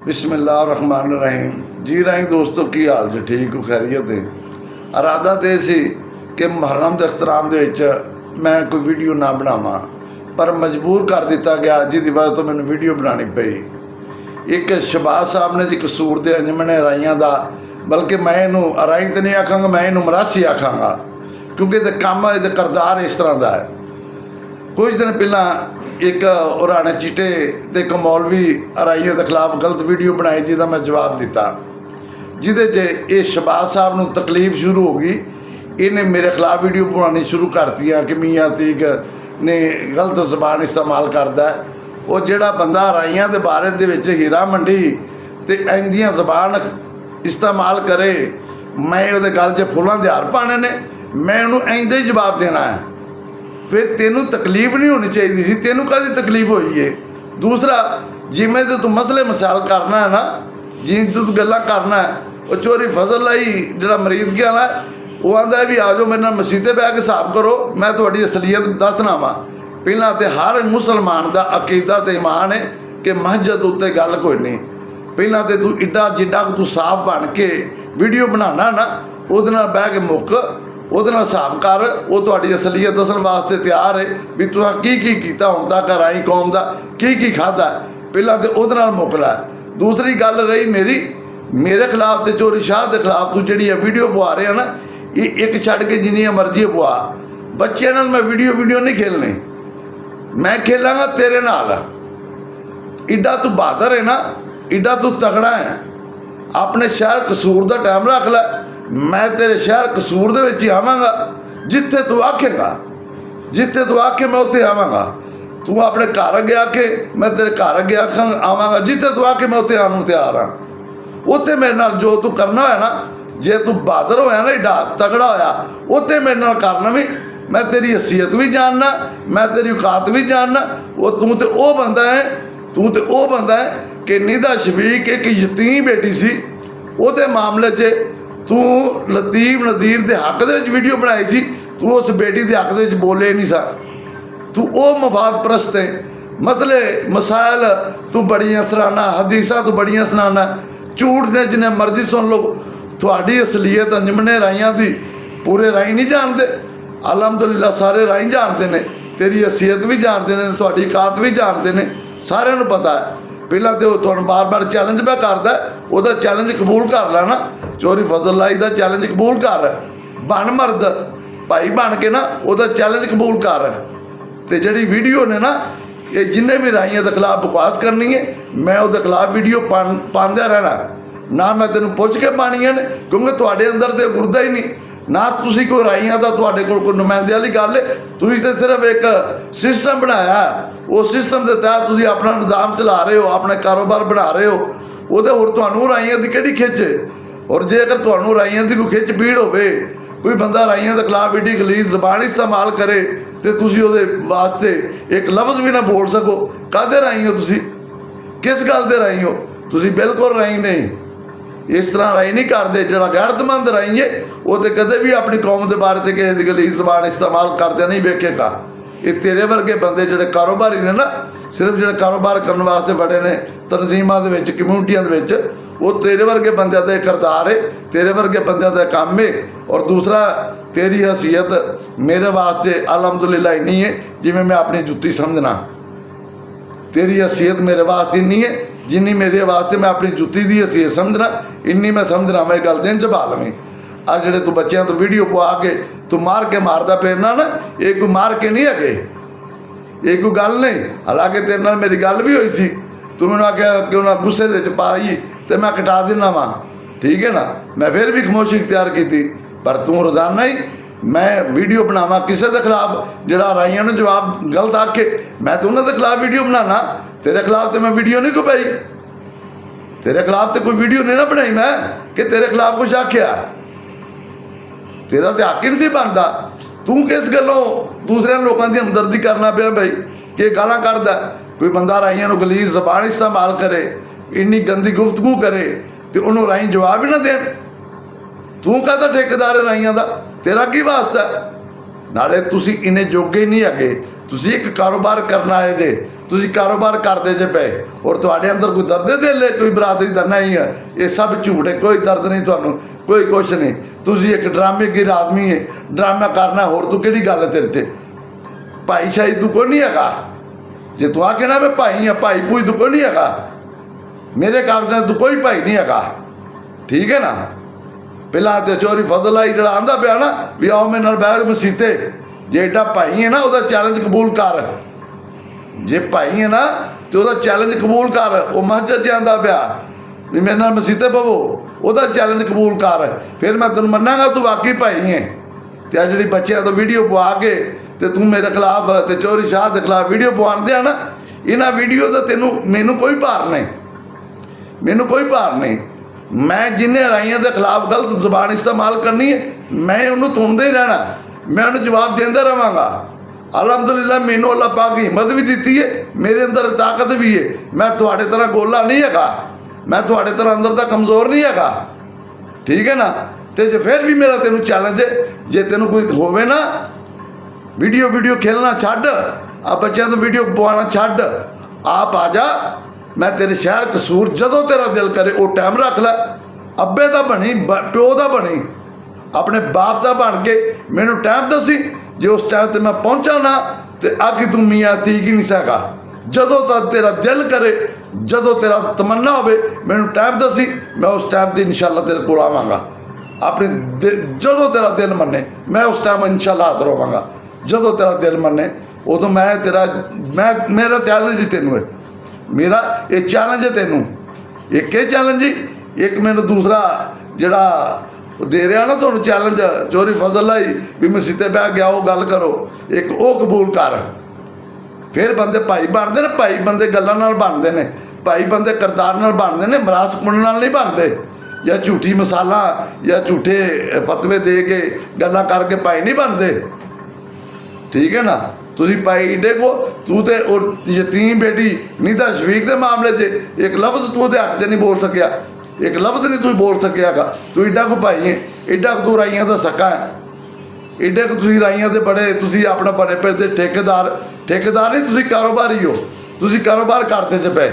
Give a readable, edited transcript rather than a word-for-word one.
बिस्मिल्लाहिर्रहमानिर्रहीम। जी रही दोस्तों की हाल जी ठीक हो खैरियत है। इरादा तो यह सी कि मुहर्रम के अख्तराम के मैं कोई वीडियो ना बनावा, पर मजबूर कर दिता गया जिसकी वजह तो मैंने वीडियो बनानी पई। एक शहबाज साहब ने जी कसूर के अंजमने राइया का, बल्कि मैं इनू राई तो नहीं आखांगा, मैं इनू मरासी आखांगा, क्योंकि ये काम ये करदार इस तरह का है। कुछ दिन पहला एक उराने चीटे ते एक मौलवी राइयों के खिलाफ गलत वीडियो बनाई जिसका मैं जवाब दिता, जिदे ये शहबाज साहब को तकलीफ शुरू हो गई। इन्हें मेरे खिलाफ वीडियो बनानी शुरू कर दी कि मियाँ तीक ने गलत जबान इस्तेमाल करता है। वो जोड़ा बंदा राइयों के बारे के हीरा मंडी तो इंदियाँ जबान इस्तेमाल करे, मैं वो गल च फुलों के हार पाने ने, मैं उन्होंने इंदे ही जवाब देना है। फिर तेनू तकलीफ नहीं होनी चाहिए सी, तेनू काहदी तकलीफ हुई है। दूसरा, जिमें तो तू मसले मसाल करना है ना, जिमें तू गल्लां करना है, वो चोरी फजल लाई जो मरीद के आला वो आंदा भी आ जाओ मेरे नाल मसीते बह के हिसाब करो, मैं थोड़ी असलीयत दसना वा। पहला तो हर मुसलमान का अकीदा तो ईमान है कि मस्जिद उत्ते गल कोई नहीं। पहला तो तू इड्डा जिड्डा तू साफ बन के वीडियो बनाना ना, उहदे नाल बह के मुक ਉਹਦੇ ਨਾਲ ਹਿਸਾਬ ਕਰ, ਉਹ ਤੁਹਾਡੀ ਅਸਲੀਅਤ ਦੱਸਣ ਵਾਸਤੇ ਤਿਆਰ ਹੈ ਵੀ ਤੁਸੀਂ ਕੀ ਕੀਤਾ ਹੁਣ ਤੱਕ ਰਾਈ ਕੌਮ ਦਾ ਕੀ ਖਾਧਾ। ਪਹਿਲਾਂ ਤੇ ਉਹਦੇ ਨਾਲ ਮੁੱਕ ਲੈ। ਦੂਸਰੀ ਗੱਲ ਰਹੀ ਮੇਰੇ ਖਿਲਾਫ ਤੇ ਚੋਰੀ ਸ਼ਾਹ ਦੇ ਖਿਲਾਫ ਤੂੰ ਜਿਹੜੀ ਵੀਡੀਓ ਪਵਾ ਰਿਹਾ ਨਾ, ਇਹ ਇੱਕ ਛੱਡ ਕੇ ਜਿੰਨੀਆਂ ਮਰਜ਼ੀ ਪਵਾ। ਬੱਚਿਆਂ ਨਾਲ ਮੈਂ ਵੀਡੀਓ ਨਹੀਂ ਖੇਲਣੀ, ਮੈਂ ਖੇਲਾਂਗਾ ਤੇਰੇ ਨਾਲ। ਇੱਡਾ ਤੂੰ ਬਹਾਦਰ ਹੈ ਨਾ, ਇੱਡਾ ਤੂੰ ਤਗੜਾ ਹੈ। ਆਪਣੇ ਸ਼ਹਿਰ ਕਸੂਰ ਦਾ ਟਾਈਮ ਰੱਖ ਲੈ, मैं तेरे शहर कसूर दे विच ही आवांगा। जिथे तू आखेगा, जिथे तू आखे मैं उत्थे आवांगा। तू अपने घर अगे आके मैं तेरे घर अगे आवांगा, जिथे तू आके मैं उत्थे आने नूं तैयार हाँ। उत्थे मेरे नाल जो तू करना होया ना, जे तू बहादुर होया ना, एडा तगड़ा होया, उत्थे मेरे नाल करना भी। मैं तेरी हैसियत भी जानना, मैं तेरी औकात भी जानना। वो तू तो वो बंदा है, तू तो वो बंदा है कि निदा शफीक एक यतीम बेटी सी, उहदे मामले च तू लतीफ नज़ीर के हक दे वीडियो बनाई सी, तू उस बेटी के हक दे बोले नहीं सा। तू वो मफाद परस्त है। मसले मसाइल तू बड़ियां सराहना, हदीसा तू बड़ियां सराहना, झूठ ने जिन्हें मर्जी सुन लो। थोड़ी असलीयत अंजमने राइयां दी पूरे राई नहीं जानते, अलहमदुलिल्लाह सारे राई जानते हैं। तेरी हैसियत भी जानते हैं, थोड़ी औकात भी जानते हैं, सारे नूं पता है। पहला तो तुहानूं बार बार चैलेंज मैं करदा, वह चैलेंज कबूल कर लेना। चोरी फजल लाई का चैलेंज कबूल कर, बन मर्द भाई बन के ना वह चैलेंज कबूल कर। तो जी वीडियो ने ना, ये जिन्हें भी राइयों के खिलाफ बकवास करनी है, मैं वो खिलाफ वीडियो पाँदा रहना ना। मैं तेन पुछ के पानिया ने, क्योंकि थोड़े अंदर तो गुरदा ही नहीं ना। तुसी कोई राइयों का थोड़े कोई नुमाइंदे वाली गल है, तुसी तो सिर्फ एक सिस्टम बनाया, उस सिस्टम के तहत तुसी अपना निज़ाम चला रहे हो, अपने कारोबार बना रहे हो। वो तो होर तुहानूं राइयों की किहड़ी खिच है। और जे अगर तुहानूं राइयों की कोई खिच पीड़ होवे, कोई बंदा राइयों के खिलाफ एडी गलीज जबान इस्तेमाल करे तो तुसी उहदे वास्ते एक लफ्ज़ भी ना बोल सको, काहदे राई हो तुसी, किस गल दे राई हो? तुसी बिल्कुल राई नहीं, इस तरह राई नहीं करते। जो गैरतमंद राई है वो तो कदे भी अपनी कौम के बारे से किसी की गलीज जबान इस्तेमाल करते नहीं वेखेगा। ये तेरे वर्गे बंदे जोड़े कारोबारी ने ना, सिर्फ जो कारोबार करने वास्ते बड़े ने तनजीमां दे विच, कम्यूनिटियां दे विच, वो तेरे वर्गे बंदे का करदार है, तेरे वर्गे बंदे का काम है। और दूसरा, तेरी हैसियत मेरे वास्ते अलहमदुलिल्लाह इन्नी है जिमें मैं अपनी जुत्ती समझना। तेरी हैसियत मेरे वास्ते इन्नी है जिन्नी मेरे वास्ते मैं अपनी जुत्ती की हैसियत समझना, इन्नी मैं समझना। मैं गल चेंज पा लवी। आ जेडे तू बच्चों तो वीडियो पवा के तू मार के मारदा फिरना ना, ये कोई मार के नहीं है, ये कोई गल नहीं। हालांकि तेरे नाल मेरी गल भी हुई सी, तू मैंने आख्या क्यों ना गुस्से दे पाई तो मैं कटा देना वा, ठीक है ना। मैं फिर भी खामोशी इख्तियार की थी, पर तू रोज़ाना ही मैं वीडियो बनावा किसी के खिलाफ जोड़ा राइयों ने जवाब गलत आके, मैं तो उन्होंने खिलाफ वीडियो बनाना। तेरे खिलाफ तो मैं वीडियो नहीं को पाई, तेरे खिलाफ तो कोई वीडियो नहीं ना बनाई मैं कि तेरे खिलाफ कुछ आख्या। तेरा तो हक ही नहीं बनता। तू किस गलों दूसरे लोगों की हमदर्दी करना पिया भाई कि गालां कढ़दा? कोई बंदा राइयों को गलीज जबान इस्तेमाल करे, इन्नी गंदी गुफ्तगू करे तो उन्होंने राई जवाब ही ना देन। तू कहता ठेकेदार है राइयों का, तेरा की वास्ता है? नाले तुसी इन्ने जोगे नहीं है ਤੁਸੀਂ ਇੱਕ ਕਾਰੋਬਾਰ ਕਰਨ ਆਏ ਜੇ, ਤੁਸੀਂ ਕਾਰੋਬਾਰ ਕਰਦੇ ਜੇ ਪਏ ਔਰ ਤੁਹਾਡੇ ਅੰਦਰ ਕੋਈ ਦਰਦ ਦਿਲ ਹੈ, ਕੋਈ ਬਰਾਦਰੀ ਦਾ ਨਹੀਂ ਹੈ, ਇਹ ਸਭ ਝੂਠ ਹੈ। ਕੋਈ ਦਰਦ ਨਹੀਂ ਤੁਹਾਨੂੰ, ਕੋਈ ਕੁਛ ਨਹੀਂ। ਤੁਸੀਂ ਇੱਕ ਡਰਾਮੇਗੀਰ ਆਦਮੀ ਹੈ, ਡਰਾਮਾ ਕਰਨਾ, ਹੋਰ ਤੂੰ ਕਿਹੜੀ ਗੱਲ ਹੈ ਤੇਰੇ 'ਚ? ਭਾਈ ਸ਼ਾਹੀ ਤੂੰ ਕੋਈ ਨਹੀਂ ਹੈਗਾ। ਜੇ ਤੂੰ ਆ ਕੇ ਨਾ ਮੈਂ ਭਾਈ ਹਾਂ, ਭਾਈ ਭੂਈ ਤੂੰ ਕੋਈ ਨਹੀਂ ਹੈਗਾ। ਮੇਰੇ ਕਾਗਜ਼ਾਂ 'ਚ ਤੂੰ ਕੋਈ ਭਾਈ ਨਹੀਂ ਹੈਗਾ, ਠੀਕ ਹੈ ਨਾ। ਪਹਿਲਾਂ ਤੇ ਚੋਰੀ ਫਜ਼ਲ ਆਈ ਜਿਹੜਾ ਆਂਦਾ ਪਿਆ ਨਾ ਵੀ ਆਓ ਮੇਰੇ ਨਾਲ ਬਹਿ ਮਸੀਤੇ, ਜੇ ਏਡਾ ਭਾਈ ਹੈ ਨਾ ਉਹਦਾ ਚੈਲੰਜ ਕਬੂਲ ਕਰ। ਜੇ ਭਾਈ ਹੈ ਨਾ ਤੇ ਉਹਦਾ ਚੈਲੰਜ ਕਬੂਲ ਕਰ। ਉਹ ਮਸਜਿਦ 'ਚ ਆਂਦਾ ਪਿਆ ਵੀ ਮੇਰੇ ਨਾਲ ਮਸੀਤੇ ਪਵੋ, ਉਹਦਾ ਚੈਲੰਜ ਕਬੂਲ ਕਰ, ਫਿਰ ਮੈਂ ਤੈਨੂੰ ਮੰਨਾਂਗਾ ਤੂੰ ਵਾਕਈ ਭਾਈ ਹੈ। ਤੇ ਆ ਜਿਹੜੀ ਬੱਚਿਆਂ ਤੋਂ ਵੀਡੀਓ ਪਵਾ ਕੇ ਤੇ ਤੂੰ ਮੇਰੇ ਖਿਲਾਫ ਤੇ ਚੋਰੀ ਸ਼ਾਹ ਦੇ ਖਿਲਾਫ ਵੀਡੀਓ ਪਵਾਉਂਦੇ ਆ ਨਾ, ਇਹਨਾਂ ਵੀਡੀਓ ਦਾ ਮੈਨੂੰ ਕੋਈ ਭਾਰ ਨਹੀਂ, ਮੈਨੂੰ ਕੋਈ ਭਾਰ ਨਹੀਂ। ਮੈਂ ਜਿੰਨੇ ਰਾਈਆਂ ਦੇ ਖਿਲਾਫ ਗਲਤ ਜ਼ੁਬਾਨ ਇਸਤੇਮਾਲ ਕਰਨੀ ਹੈ, ਮੈਂ ਉਹਨੂੰ ਤੁੰਦੇ ਹੀ ਰਹਿਣਾ, ਮੈਂ ਉਹਨੂੰ ਜਵਾਬ ਦਿੰਦਾ ਰਹਾਂਗਾ। ਅਲਹਮਦੁਲਿਲਾ ਮੈਨੂੰ ਅੱਲਾਹ ਪਾਕ ਹਿੰਮਤ ਵੀ ਦਿੱਤੀ ਹੈ, ਮੇਰੇ ਅੰਦਰ ਤਾਕਤ ਵੀ ਹੈ। ਮੈਂ ਤੁਹਾਡੇ ਤਰ੍ਹਾਂ ਗੋਲਾ ਨਹੀਂ ਹੈਗਾ, ਮੈਂ ਤੁਹਾਡੇ ਤਰ੍ਹਾਂ ਅੰਦਰ ਦਾ ਕਮਜ਼ੋਰ ਨਹੀਂ ਹੈਗਾ, ਠੀਕ ਹੈ ਨਾ। ਤੇ ਜੇ ਫਿਰ ਵੀ ਮੇਰਾ ਤੈਨੂੰ ਚੈਲੰਜ ਹੈ, ਜੇ ਤੈਨੂੰ ਕੋਈ ਹੋਵੇ ਨਾ ਵੀਡੀਓ ਖੇਲਣਾ ਛੱਡ, ਆ ਬੱਚਿਆਂ ਤੋਂ ਵੀਡੀਓ ਪਵਾਉਣਾ ਛੱਡ, ਆਪ ਆ ਜਾ, ਮੈਂ ਤੇਰੇ ਸ਼ਹਿਰ ਕਸੂਰ ਜਦੋਂ ਤੇਰਾ ਦਿਲ ਕਰੇ ਉਹ ਟਾਈਮ ਰੱਖ ਲੈ। ਅੱਬੇ ਦਾ ਬਣੀ, ਪਿਓ ਦਾ ਬਣੀ, ਆਪਣੇ ਬਾਪ ਦਾ ਬਣ ਕੇ ਮੈਨੂੰ ਟਾਈਮ ਦੱਸੀ। ਜੇ ਉਸ ਟਾਈਮ ਤੇ ਮੈਂ ਪਹੁੰਚਾ ਨਾ ਤੇ ਅੱਗੇ ਤੂੰ ਮੀਆਂ ਤੀਕ ਹੀ ਨਹੀਂ ਸਕਾ। ਜਦੋਂ ਤੱਕ ਤੇਰਾ ਦਿਲ ਕਰੇ, ਜਦੋਂ ਤੇਰਾ ਤਮੰਨਾ ਹੋਵੇ ਮੈਨੂੰ ਟਾਈਮ ਦੱਸੀ, ਮੈਂ ਉਸ ਟਾਈਮ ਤੇ ਇਨਸ਼ਾਅੱਲਾ ਤੇਰੇ ਕੋਲ ਆਵਾਂਗਾ। ਆਪਣੇ ਜਦੋਂ ਤੇਰਾ ਦਿਲ ਮੰਨੇ ਮੈਂ ਉਸ ਟਾਈਮ ਇਨਸ਼ਾਅੱਲਾ ਹਾਜ਼ਰ ਹੋਵਾਂਗਾ। ਜਦੋਂ ਤੇਰਾ ਦਿਲ ਮੰਨੇ ਉਦੋਂ ਮੈਂ ਮੇਰਾ ਚੈਲੰਜ ਹੀ ਤੈਨੂੰ ਹੈ, ਮੇਰਾ ਇਹ ਚੈਲੰਜ ਹੈ ਤੈਨੂੰ। ਇੱਕ ਇਹ ਚੈਲੰਜ ਹੀ, ਇੱਕ ਮੈਨੂੰ ਦੂਸਰਾ ਜਿਹੜਾ ਦੇ ਰਿਹਾ ਨਾ ਤੁਹਾਨੂੰ ਚੈਲੰਜ ਚੋਰੀ ਫਜ਼ਲ ਆਈ ਵੀ ਮਸੀਤੇ ਬਹਿ ਗਿਆ, ਉਹ ਗੱਲ ਕਰੋ, ਇੱਕ ਉਹ ਕਬੂਲ ਕਰ। ਫਿਰ ਬੰਦੇ ਭਾਈ ਬਣਦੇ ਨੇ, ਭਾਈ ਬੰਦੇ ਗੱਲਾਂ ਨਾਲ ਬਣਦੇ ਨੇ, ਭਾਈ ਬੰਦੇ ਕਰਤਾਰ ਨਾਲ ਬਣਦੇ ਨੇ, ਮਰਾਸ ਪੁੰਨ ਨਾਲ ਨਹੀਂ ਬਣਦੇ, ਜਾਂ ਝੂਠੀ ਮਸਾਲਾ ਜਾਂ ਝੂਠੇ ਫਤਵੇ ਦੇ ਕੇ ਗੱਲਾਂ ਕਰਕੇ ਭਾਈ ਨਹੀਂ ਬਣਦੇ, ਠੀਕ ਹੈ ਨਾ। ਤੁਸੀਂ ਭਾਈ ਦੇਖੋ, ਤੂੰ ਤੇ ਉਹ ਯਤੀਮ ਬੇਟੀ ਨੀਦਾ ਸ਼ਫੀਕ ਦੇ ਮਾਮਲੇ 'ਚ ਇੱਕ ਲਫ਼ਜ਼ ਤੂੰ ਉਹਦੇ ਹੱਕ 'ਚ ਨਹੀਂ ਬੋਲ ਸਕਿਆ, ਇੱਕ ਲਫ਼ਜ਼ ਨਹੀਂ ਤੂੰ ਬੋਲ ਸਕਿਆਗਾ। ਤੂੰ ਏਡਾ ਕੋ ਭਾਈ ਹੈ, ਏਡਾ ਤੂੰ ਰਾਈਆਂ ਦਾ ਸਕਾ ਹੈ, ਏਡੇ ਕੁ ਤੁਸੀਂ ਰਾਈਆਂ ਦੇ ਬੜੇ, ਤੁਸੀਂ ਆਪਣਾ ਬੜੇ ਪਿੰਡ ਦੇ ਠੇਕੇਦਾਰ ਨਹੀਂ, ਤੁਸੀਂ ਕਾਰੋਬਾਰੀ ਹੋ, ਤੁਸੀਂ ਕਾਰੋਬਾਰ ਕਰਦੇ 'ਚ ਪਏ।